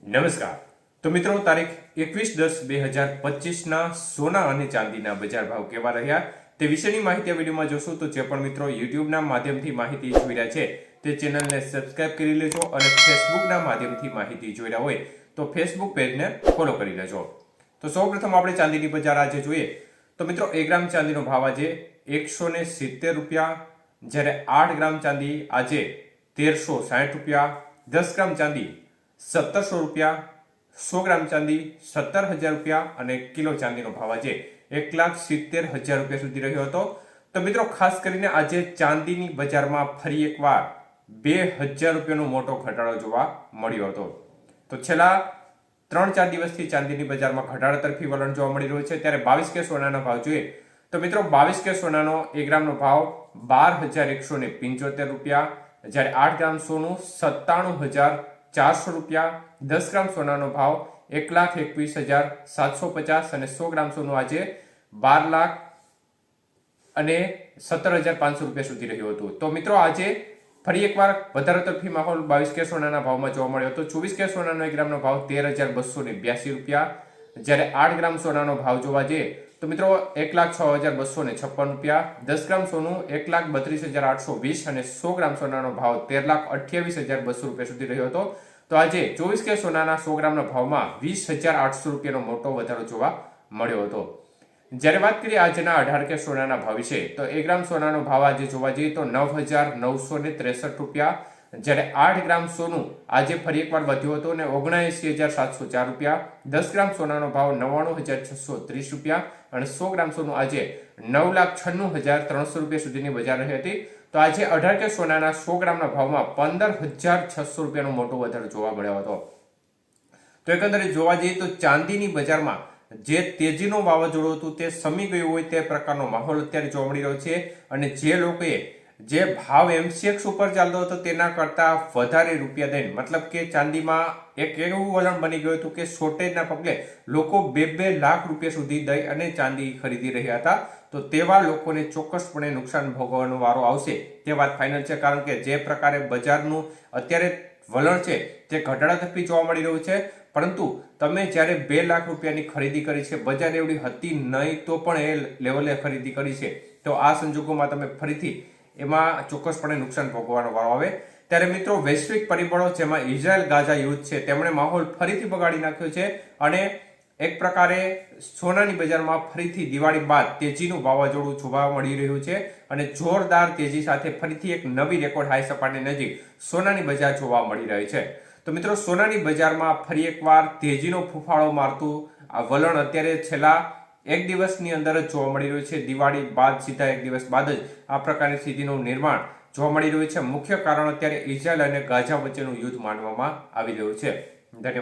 નમસ્કાર. તો મિત્રો, તારીખ 21/10/2025 સોના અને ચાંદીના બજાર ભાવ કેવા રહ્યા તે વિશેની માહિતી આ વિડીયોમાં જોશું. તો જે પણ મિત્રો યુટ્યુબના માધ્યમથી માહિતી જોઈ રહ્યા છે તે ચેનલને સબસ્ક્રાઇબ કરી લેજો અને ફેસબુકના માધ્યમથી માહિતી જોઈ રહ્યા હોય તો ફેસબુક પેજને ફોલો કરી લેજો. તો સૌપ્રથમ આપણે ચાંદીની બજાર આજે જોઈએ તો મિત્રો 1 ગ્રામ ચાંદીનો ભાવ આજે 170 રૂપિયા, જ્યારે 8 ગ્રામ ચાંદી આજે 1360 રૂપિયા, 10 ગ્રામ ચાંદી 1700 રૂપિયા, 100 ગ્રામ ચાંદી 17,000 રૂપિયા અને કિલો ચાંદીનો ભાવ આજે 1,70,000 રૂપિયા સુધી રહ્યો હતો. તો મિત્રો ખાસ કરીને આજે ચાંદીની બજારમાં ફરી એકવાર 2,000 રૂપિયાનો મોટો ઘટાડો જોવા મળ્યો હતો. તો છેલ્લા 3-4 દિવસથી ચાંદીની બજારમાં ઘટાડા તરફી વલણ જોવા મળી રહ્યું છે. ત્યારે 22K સોનાના ભાવ જોઈએ તો મિત્રો 22K સોનાનો 1 ગ્રામનો ભાવ 12,175 રૂપિયા, જ્યારે 8 ગ્રામ સોનું 97,400 રૂપિયા, 10 ગ્રામ સોનાનો ભાવ 1,21,750 અને 100 ગ્રામ સોનું આજે 12,17,500 રૂપિયા સુધી રહ્યું હતું. તો મિત્રો આજે ફરી એકવાર વધારો તરફી માહોલ 22K સોનાના ભાવમાં જોવા મળ્યો હતો. 24K સોનાનો 1 ગ્રામનો ભાવ 13,282 રૂપિયા, જ્યારે 8 ગ્રામ સોનાનો ભાવ જોવા જઈએ તો મિત્રો 1,06,256 રૂપિયા, 10 ગ્રામ સોનું 1,32,820 અને 100 ગ્રામ સોનાનો ભાવ 13,28,200 રૂપિયા સુધી રહ્યો હતો. તો આજે 24K સોનાના 100 ગ્રામના ભાવમાં 20,800 રૂપિયાનો મોટો વધારો જોવા મળ્યો હતો. જ્યારે વાત કરીએ આજના 18K સોનાના ભાવ વિશે તો 1 ગ્રામ સોનાનો ભાવ આજે જોવા જઈએ તો 9,963 રૂપિયા, જ્યારે 8 ગ્રામ સોનું આજે ફરી એકવાર વધ્યો હતો અને 79,704 રૂપિયા, 10 ગ્રામ સોનાનો ભાવ 99,630 રૂપિયા અને 100 ગ્રામ સોનું આજે 9,96,300 રૂપિયા સુધીની બજાર રહી હતી. તો આજે 18K સોનાના 100 ગ્રામના ભાવમાં 15,600 રૂપિયાનો મોટો વધારો જોવા મળ્યો હતો. તો એકંદરે જોવા જઈએ તો ચાંદીની બજારમાં જે તેજીનો વાવાઝોડું હતું તે શમી ગયું હોય તે પ્રકારનો માહોલ અત્યારે જોવા મળી રહ્યો છે અને જે લોકોએ જે ભાવ MCX ઉપર ચાલતો હતો તેના કરતા વધારે રૂપિયા દઈને મતલબ કે ચાંદીમાં એક એવું વલણ બની ગયું હતું કે શોર્ટેજના પગલે લોકો 2-2 લાખ રૂપિયા સુધી દઈ અને ચાંદી ખરીદી રહ્યા હતા. તો તેવા લોકોને ચોક્કસપણે નુકસાન ભોગવવાનો વારો આવશે તે વાત ફાઇનલ છે, કારણ કે જે પ્રકારે બજારનું અત્યારે વલણ છે તે ઘટાડા તરફી જોવા મળી રહ્યું છે. પરંતુ તમે જ્યારે 2 લાખ રૂપિયાની ખરીદી કરી છે, બજાર એવડી હતી નહીં તો પણ એ લેવલે ખરીદી કરી છે, તો આ સંજોગોમાં તમે ફરીથી એમાં ચોક્કસપણે નુકસાન ભોગવવાનો વારો આવે. ત્યારે મિત્રો વૈશ્વિક પરિબળો જેમાં ઇઝરાયલ ગાઝા યુદ્ધ છે તેમણે માહોલ ફરીથી બગાડી નાખ્યો છે અને એક પ્રકારે સોનાની બજારમાં ફરીથી દિવાળી બાદ તેજીનું વાવાઝોડું જોવા મળી રહ્યું છે અને જોરદાર તેજી સાથે ફરીથી એક નવી રેકોર્ડ હાઈ સપાટી નજીક સોનાની બજાર જોવા મળી રહી છે. તો મિત્રો સોનાની બજારમાં ફરી એકવાર તેજીનો ફૂફાળો મારતું આ વલણ અત્યારે છેલ્લા એક દિવસની અંદર જ જોવા મળી રહ્યું છે. દિવાળી બાદ સીધા એક દિવસ બાદ જ આ પ્રકારની સ્થિતિનું નિર્માણ જોવા મળી રહ્યું છે. મુખ્ય કારણ અત્યારે ઇઝરાયલ અને ગાઝા વચ્ચેનું યુદ્ધ માનવામાં આવી રહ્યું છે.